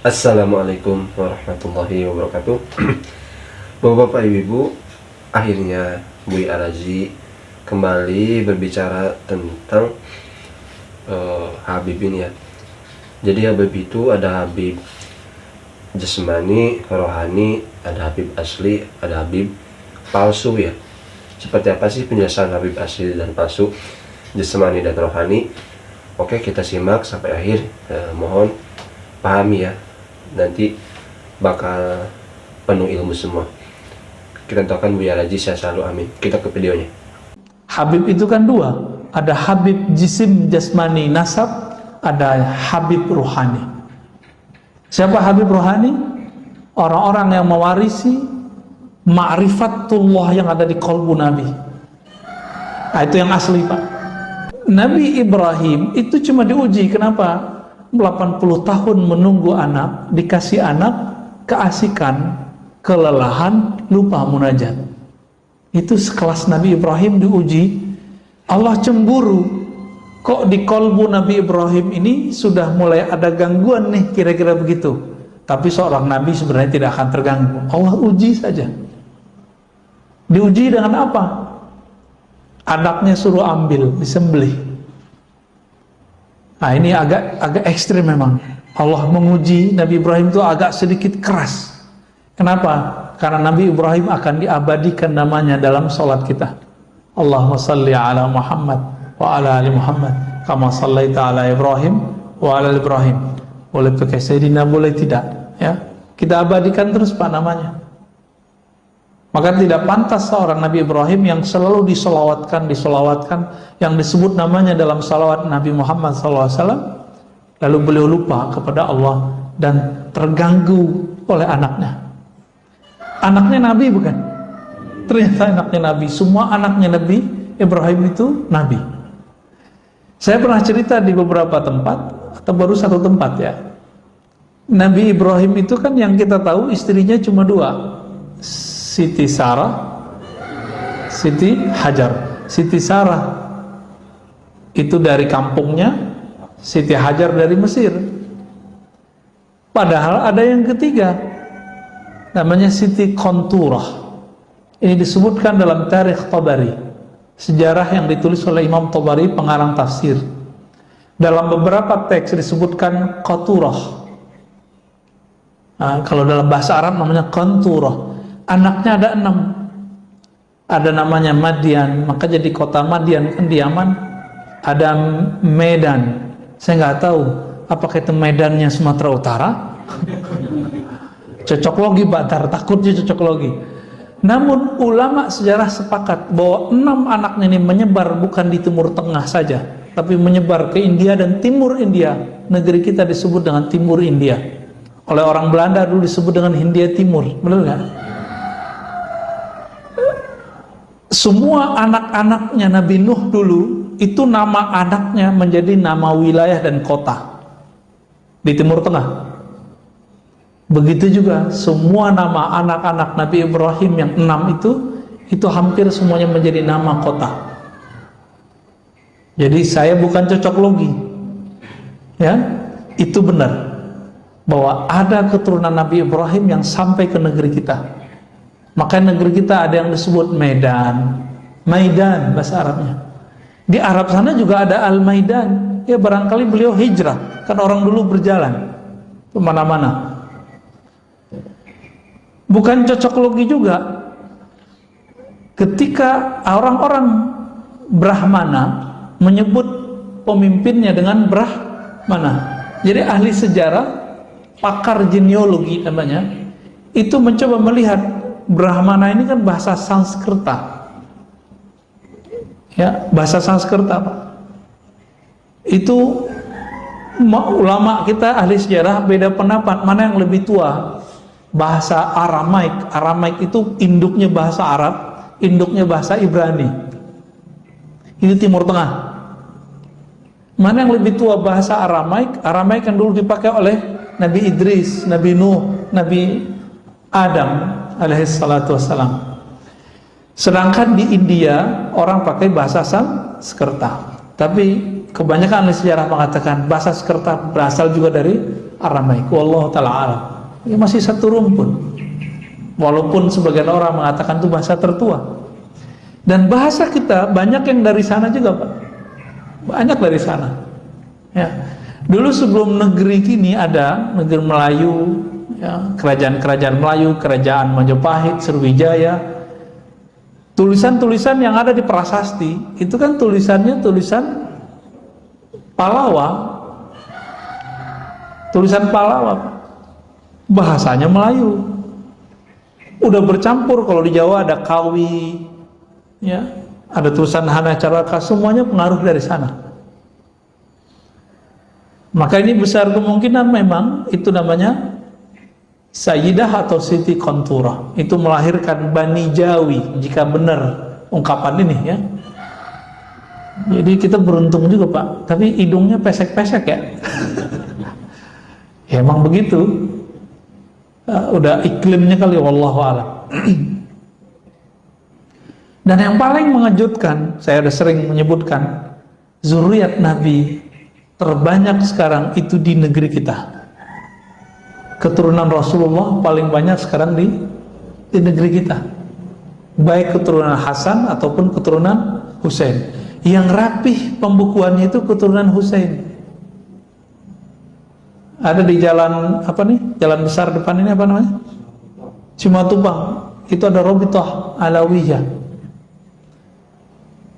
Assalamualaikum warahmatullahi wabarakatuh. Bapak-bapak, ibu-ibu, akhirnya Buya Razi kembali berbicara tentang Habib ini ya. Jadi Habib itu ada Habib jasmani, rohani, ada Habib asli, ada Habib palsu ya. Seperti apa sih penjelasan Habib asli dan palsu, jasmani dan rohani? Oke, kita simak sampai akhir. Mohon pahami ya, nanti bakal penuh ilmu semua. Kita doakan Buya Razi sehat selalu, amin. Kita ke videonya. Habib itu kan dua, ada Habib jisim jasmani nasab, ada Habib rohani. Siapa Habib rohani? Orang-orang yang mewarisi ma'rifatullah yang ada di qalbu Nabi. Nah, itu yang asli, Pak. Nabi Ibrahim itu cuma diuji. Kenapa? 80 tahun menunggu anak, dikasih anak, keasikan, kelelahan, lupa munajat. Itu sekelas Nabi Ibrahim diuji. Allah cemburu, kok di kolbu Nabi Ibrahim ini sudah mulai ada gangguan nih, kira-kira begitu. Tapi seorang Nabi sebenarnya tidak akan terganggu. Allah uji saja. Diuji dengan apa? Anaknya suruh ambil, disembelih. Nah, ini agak ekstrim memang. Allah menguji Nabi Ibrahim itu agak sedikit keras. Kenapa? Karena Nabi Ibrahim akan diabadikan namanya dalam sholat kita. Allahumma salli ala Muhammad wa ala ali Muhammad kama sallaita ala Ibrahim wa ala Ibrahim. Boleh pakai Sayyidina, boleh tidak ya. Kita abadikan terus Pak namanya. Maka tidak pantas seorang Nabi Ibrahim yang selalu disolawatkan, yang disebut namanya dalam salawat Nabi Muhammad SAW, lalu beliau lupa kepada Allah dan terganggu oleh anaknya. Anaknya Nabi bukan? Ternyata anaknya Nabi. Semua anaknya Nabi Ibrahim itu Nabi. Saya pernah cerita di beberapa tempat, atau baru satu tempat ya. Nabi Ibrahim itu kan yang kita tahu istrinya cuma dua, Siti Sarah, Siti Hajar. Siti Sarah itu dari kampungnya, Siti Hajar dari Mesir. Padahal ada yang ketiga, namanya Siti Konturah. Ini disebutkan dalam Tarikh Tabari, sejarah yang ditulis oleh Imam Tabari, pengarang tafsir. Dalam beberapa teks disebutkan Qaturah. Nah, kalau dalam bahasa Arab namanya Konturah. Anaknya ada 6. Ada namanya Madian, maka jadi kota Madian kan di Yaman. Ada Medan, saya nggak tahu apakah itu Medannya Sumatera Utara. Cocok logi Batar, takutnya cocok logi. Namun ulama sejarah sepakat bahwa 6 anaknya ini menyebar bukan di Timur Tengah saja, tapi menyebar ke India dan Timur India. Negeri kita disebut dengan Timur India. Oleh orang Belanda dulu disebut dengan Hindia Timur, benar nggak? Semua anak-anaknya Nabi Nuh dulu, itu nama anaknya menjadi nama wilayah dan kota di Timur Tengah. Begitu juga semua nama anak-anak Nabi Ibrahim yang 6 itu hampir semuanya menjadi nama kota. Jadi saya bukan cocok logi ya, itu benar bahwa ada keturunan Nabi Ibrahim yang sampai ke negeri kita. Maka negeri kita ada yang disebut Medan, Maidan bahasa Arabnya. Di Arab sana juga ada Al-Maidan. Ya barangkali beliau hijrah, kan orang dulu berjalan kemana-mana. Bukan cocok logi juga. Ketika orang-orang Brahmana menyebut pemimpinnya dengan Brahmana. Jadi ahli sejarah, pakar genealogi namanya, itu mencoba melihat Brahmana ini kan bahasa Sanskerta, ya bahasa Sanskerta Pak. Itu ulama kita ahli sejarah beda pendapat mana yang lebih tua. Bahasa Aramaik, Aramaik itu induknya bahasa Arab, induknya bahasa Ibrani. Ini Timur Tengah. Mana yang lebih tua bahasa Aramaik? Aramaik yang dulu dipakai oleh Nabi Idris, Nabi Nuh, Nabi Adam alaihissalatu wassalam. Sedangkan di India orang pakai bahasa Sanskerta. Tapi kebanyakan ahli sejarah mengatakan bahasa Sanskerta berasal juga dari Aramaik. Wallahu taala alam. Ya, masih satu rumpun. Walaupun sebagian orang mengatakan itu bahasa tertua. Dan bahasa kita banyak yang dari sana juga, Pak. Banyak dari sana. Ya. Dulu sebelum negeri kini ada negeri Melayu, ya, kerajaan-kerajaan Melayu, kerajaan Majapahit, Sriwijaya. Tulisan-tulisan yang ada di prasasti itu kan tulisannya tulisan Palawa, tulisan Palawa, bahasanya Melayu. Udah bercampur, kalau di Jawa ada Kawi, ya, ada tulisan Hanacaraka, semuanya pengaruh dari sana. Maka ini besar kemungkinan memang itu namanya Sayyidah atau Siti Kontura, itu melahirkan Bani Jawi jika benar ungkapan ini, ya. Jadi kita beruntung juga, Pak. Tapi hidungnya pesek-pesek, ya. Ya emang begitu. Udah iklimnya kali, wallahu a'lam. Dan yang paling mengejutkan, saya udah sering menyebutkan, zuriat Nabi terbanyak sekarang itu di negeri kita. Keturunan Rasulullah paling banyak sekarang di negeri kita, baik keturunan Hasan ataupun keturunan Husain. Yang rapih pembukuannya itu keturunan Husain. Ada di jalan apa nih? Jalan besar depan ini apa namanya? Cimatubang. Itu ada Robitoh Alawiyah.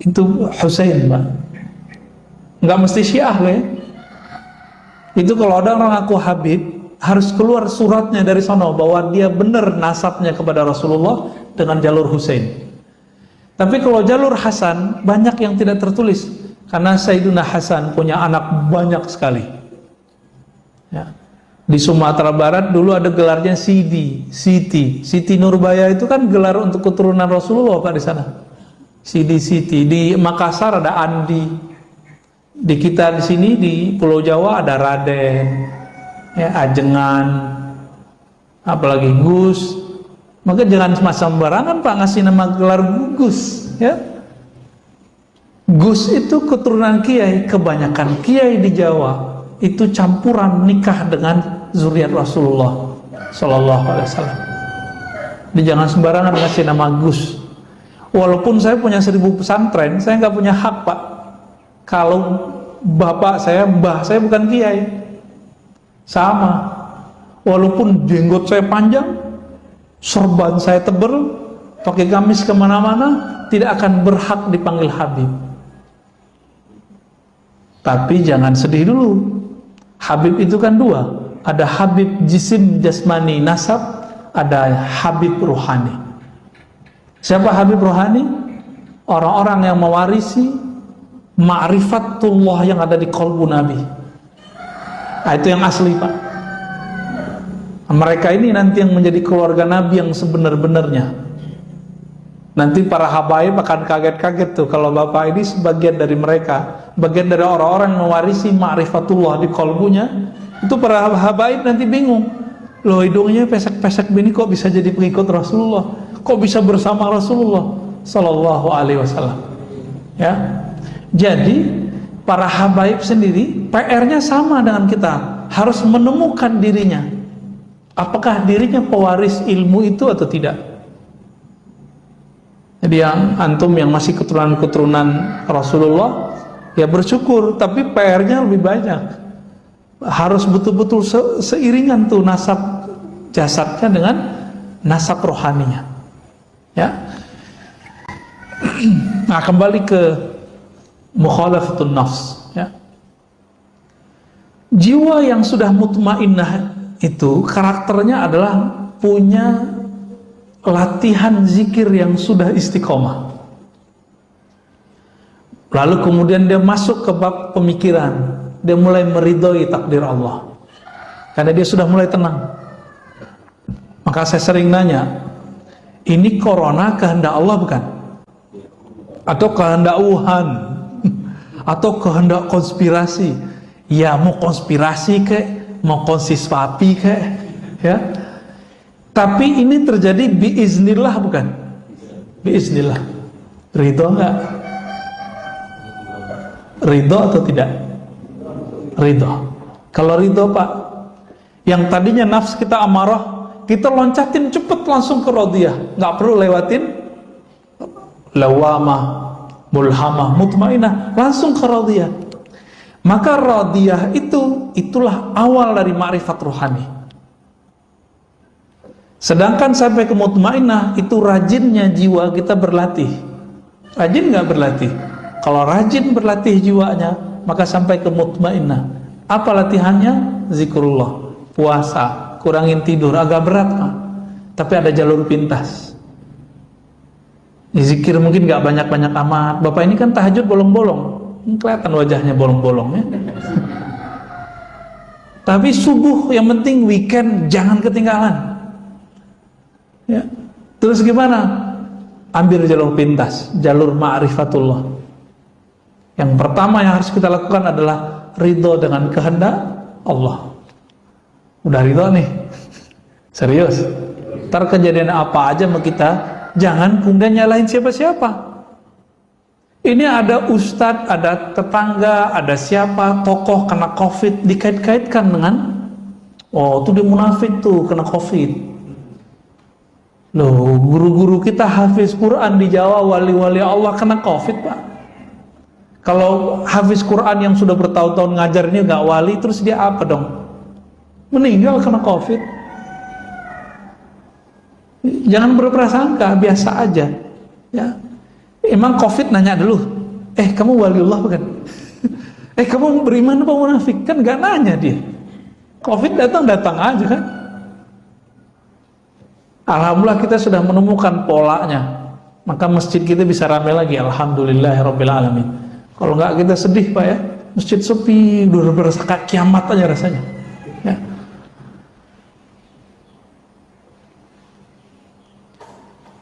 Itu Husain, Pak. Nggak mesti Syiah, ya. Itu kalau ada orang ngaku Habib, harus keluar suratnya dari sana bahwa dia benar nasabnya kepada Rasulullah dengan jalur Husain. Tapi kalau jalur Hasan banyak yang tidak tertulis, karena Sayyidina Hasan punya anak banyak sekali, ya. Di Sumatera Barat dulu ada gelarnya Siti Nurbaya, itu kan gelar untuk keturunan Rasulullah, Pak, di sana. Siti. Di Makassar ada Andi. Di kita di sini di Pulau Jawa ada Raden, ya, Ajengan, apalagi Gus. Maka jangan sembarangan, Pak, ngasih nama gelar Gus, ya. Gus itu keturunan kiai. Kebanyakan kiai di Jawa itu campuran nikah dengan zuriat Rasulullah Sallallahu Alaihi Wasallam. Jadi jangan sembarangan ngasih nama Gus. Walaupun saya punya 1000 pesantren, saya nggak punya hak, Pak. Kalau mbah saya bukan kiai. Sama. Walaupun jenggot saya panjang, sorban saya tebal, pakai gamis kemana-mana, tidak akan berhak dipanggil Habib. Tapi jangan sedih dulu. Habib itu kan dua. Ada Habib jisim jasmani nasab, ada Habib ruhani. Siapa Habib ruhani? Orang-orang yang mewarisi ma'rifatullah yang ada di qalbu Nabi. Nah, itu yang asli, Pak. Mereka ini nanti yang menjadi keluarga Nabi yang sebenar-benarnya. Nanti para habaib akan kaget-kaget tuh kalau Bapak ini sebagian dari mereka, bagian dari orang-orang yang mewarisi ma'rifatullah di qalbunya. Itu para habaib nanti bingung. Loh, hidungnya pesek-pesek begini kok bisa jadi pengikut Rasulullah? Kok bisa bersama Rasulullah Sallallahu Alaihi Wasallam? Ya. Jadi para habaib sendiri PR-nya sama dengan kita, harus menemukan dirinya. Apakah dirinya pewaris ilmu itu atau tidak? Jadi yang antum yang masih keturunan-keturunan Rasulullah, ya bersyukur, tapi PR-nya lebih banyak. Harus betul-betul seiringan tuh nasab jasadnya dengan nasab rohaninya. Ya. Nah, kembali ke mukhalafatun nafs, ya. Jiwa yang sudah mutmainnah itu karakternya adalah punya latihan zikir yang sudah istiqomah. Lalu kemudian dia masuk ke bab pemikiran, dia mulai meridhoi takdir Allah karena dia sudah mulai tenang. Maka saya sering nanya, ini corona kehendak Allah bukan? Atau kehendak Wuhan? Atau kehendak konspirasi? Ya mau konspirasi kek, mau konsispasi kek, ya. Tapi ini terjadi biiznillah bukan? Biiznillah. Ridho enggak? Ridho atau tidak? Ridho. Kalau ridho, Pak, Yang tadinya nafsu kita amarah, kita loncatin cepet langsung ke radiyah, nggak perlu lewatin lawamah, mulhamah, mutmainah, langsung ke radiyah. Maka radiyah itulah awal dari ma'rifat rohani. Sedangkan sampai ke mutmainah itu rajinnya jiwa kita berlatih. Rajin nggak berlatih? Kalau rajin berlatih jiwanya, maka sampai ke mutmainah. Apa latihannya? Zikrullah, puasa, kurangin tidur, agak berat Pak. Tapi ada jalur pintas. Zikir mungkin nggak banyak-banyak amat. Bapak ini kan tahajud bolong-bolong. Kelihatan wajahnya bolong-bolong ya. Tapi subuh yang penting weekend jangan ketinggalan. Ya. Terus gimana? Ambil jalur pintas, jalur ma'rifatullah. Yang pertama yang harus kita lakukan adalah ridho dengan kehendak Allah. Udah ridho nih, serius. Ntar kejadian apa aja sama kita, jangan kemudian nyalahin siapa-siapa. Ini ada ustadz, ada tetangga, ada siapa, tokoh kena covid, dikait-kaitkan dengan oh itu dia munafik tuh kena covid. Loh, guru-guru kita hafiz Quran di Jawa, wali-wali Allah kena covid Pak. Kalau hafiz Quran yang sudah bertahun-tahun ngajar ini gak wali, terus dia apa dong? Meninggal kena covid. Jangan berprasangka, biasa aja ya. Emang covid nanya dulu, kamu waliullah bukan? Kamu beriman apa munafik? Kan gak nanya dia. Covid datang aja kan. Alhamdulillah kita sudah menemukan polanya, maka masjid kita bisa ramai lagi. Alhamdulillahirabbil alamin. Kalau nggak kita sedih Pak ya, masjid sepi, udah berasa kayak kiamat aja rasanya ya.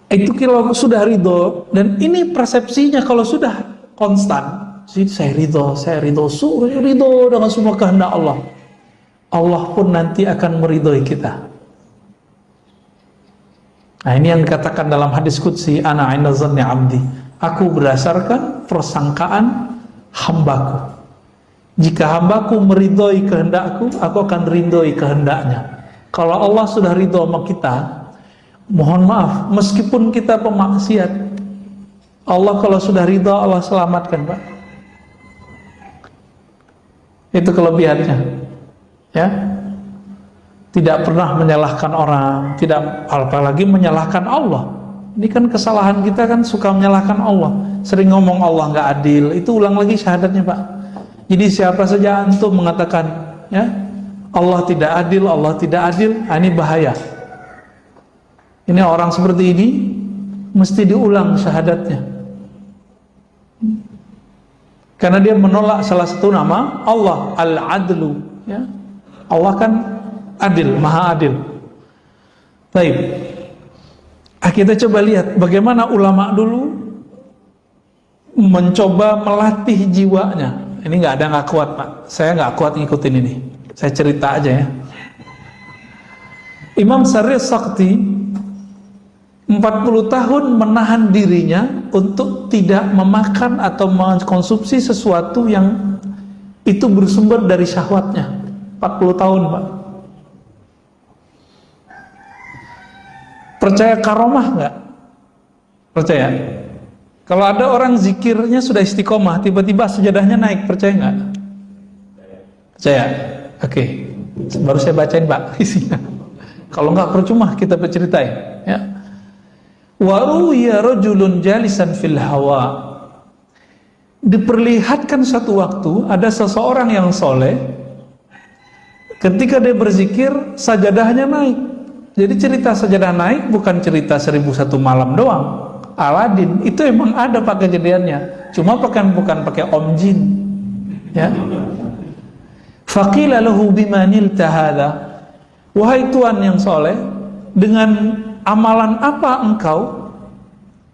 Itu kalau sudah ridho, dan ini persepsinya kalau sudah konstan, saya ridho, ridho dengan semua kehendak Allah, Allah pun nanti akan meridhoi kita. Nah ini yang dikatakan dalam hadis qudsi, ana 'inda dhanni 'abdi, aku berdasarkan persangkaan hambaku. Jika hambaku meridhoi kehendakku, aku akan ridhoi kehendaknya. Kalau Allah sudah ridho sama kita, mohon maaf, meskipun kita pemaksiat, Allah kalau sudah ridho, Allah selamatkan Pak. Itu kelebihannya ya. Tidak pernah menyalahkan orang, tidak apalagi menyalahkan Allah. Ini kan kesalahan kita kan suka menyalahkan Allah. Sering ngomong Allah nggak adil, itu ulang lagi syahadatnya Pak. Jadi siapa saja antum mengatakan ya Allah tidak adil, ini bahaya. Ini orang seperti ini mesti diulang syahadatnya. Karena dia menolak salah satu nama Allah, Al-Adlu ya. Allah kan adil, maha adil. Baik. Kita coba lihat bagaimana ulama dulu mencoba melatih jiwanya. Ini nggak kuat Pak. Saya nggak kuat ngikutin ini. Saya cerita aja ya. Imam Syarif Sakti 40 tahun menahan dirinya untuk tidak memakan atau mengkonsumsi sesuatu yang itu bersumber dari syahwatnya. 40 tahun Pak. Percaya karomah nggak? Percaya? Kalau ada orang zikirnya sudah istiqomah, tiba-tiba sejadahnya naik, percaya nggak? Percaya? Oke. Baru saya bacain Pak isinya. Kalau nggak percuma kita berceritain ya. Wa ruwiya rajulun jalisan fil hawa. Diperlihatkan satu waktu ada seseorang yang soleh, ketika dia berzikir sajadahnya naik. Jadi cerita sajadah naik bukan cerita 1001 malam doang. Aladin itu emang ada Pak kejadiannya, cuma bukan pakai om jin ya. Faqila lahu bima nilta hadza, wahai tuan yang soleh, dengan amalan apa engkau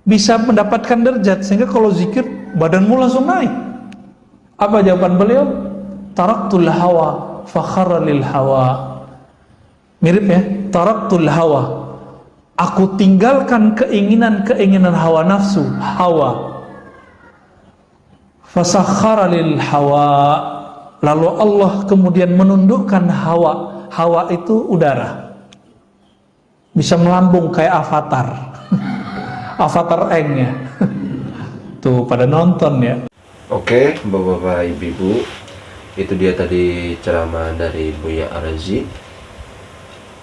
bisa mendapatkan derajat sehingga kalau zikir badanmu langsung naik? Apa jawaban beliau? Taraktul hawa fakharra lil hawa. Mirip ya, taraktul hawa, aku tinggalkan keinginan hawa nafsu, hawa. Fasakhara lil hawa, lalu Allah kemudian menundukkan hawa. Hawa itu udara, bisa melambung kayak Avatar. Avatar Eng ya. Tuh pada nonton ya. Oke, Bapak-bapak, Ibu-ibu, itu dia tadi ceramah dari Buya Ar-Razi,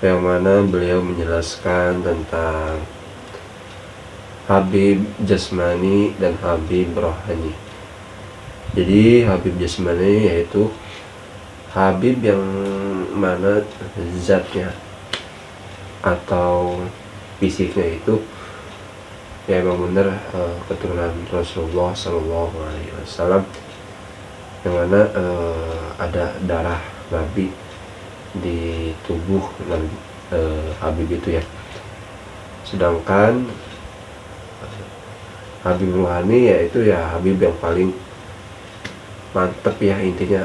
yang mana beliau menjelaskan tentang Habib jasmani dan Habib rohani. Jadi Habib jasmani yaitu Habib yang mana zatnya atau fisiknya itu ya memang benar keturunan Rasulullah Shallallahu Alaihi Wasallam, yang mana ada darah Nabi di tubuh Habib itu ya. Sedangkan Habib rohani yaitu ya Habib yang paling mantep ya, intinya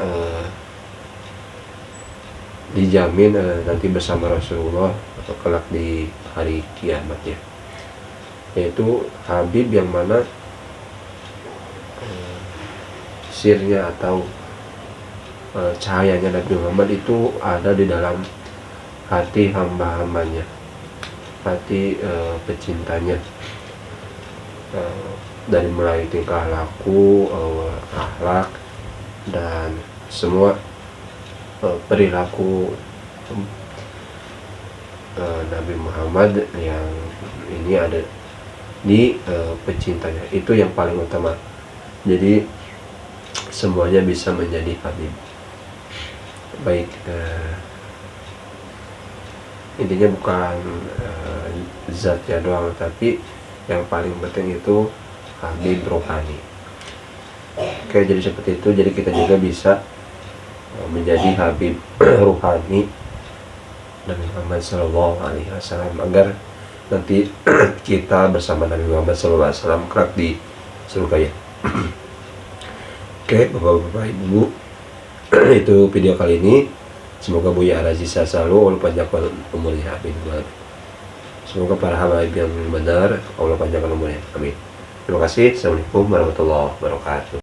dijamin nanti bersama Rasulullah atau kelak di hari kiamat ya, yaitu Habib yang mana sirnya atau cahayanya Nabi Muhammad itu ada di dalam hati hamba-hambanya, hati pecintanya, dari mulai tingkah laku, akhlak, dan semua perilaku Nabi Muhammad yang ini ada di pecintanya, itu yang paling utama. Jadi semuanya bisa menjadi Habib. Baik, intinya bukan zatnya doang, tapi yang paling penting itu Habib rohani. Oke, jadi seperti itu. Jadi kita juga bisa menjadi Habib rohani Nabi Muhammad Sallallahu Alaihi Wasallam, agar nanti kita bersama Nabi Muhammad Sallallahu Alaihi Wasallam kelak di surga ya. Oke, Bapak-bapak, Ibu, itu video kali ini. Semoga Buya Ar-Razi selalu Allah panjangkan umurnya, amin. Semoga para habaib yang benar Allah panjangkan umurnya, amin. Terima kasih. Assalamualaikum warahmatullahi wabarakatuh.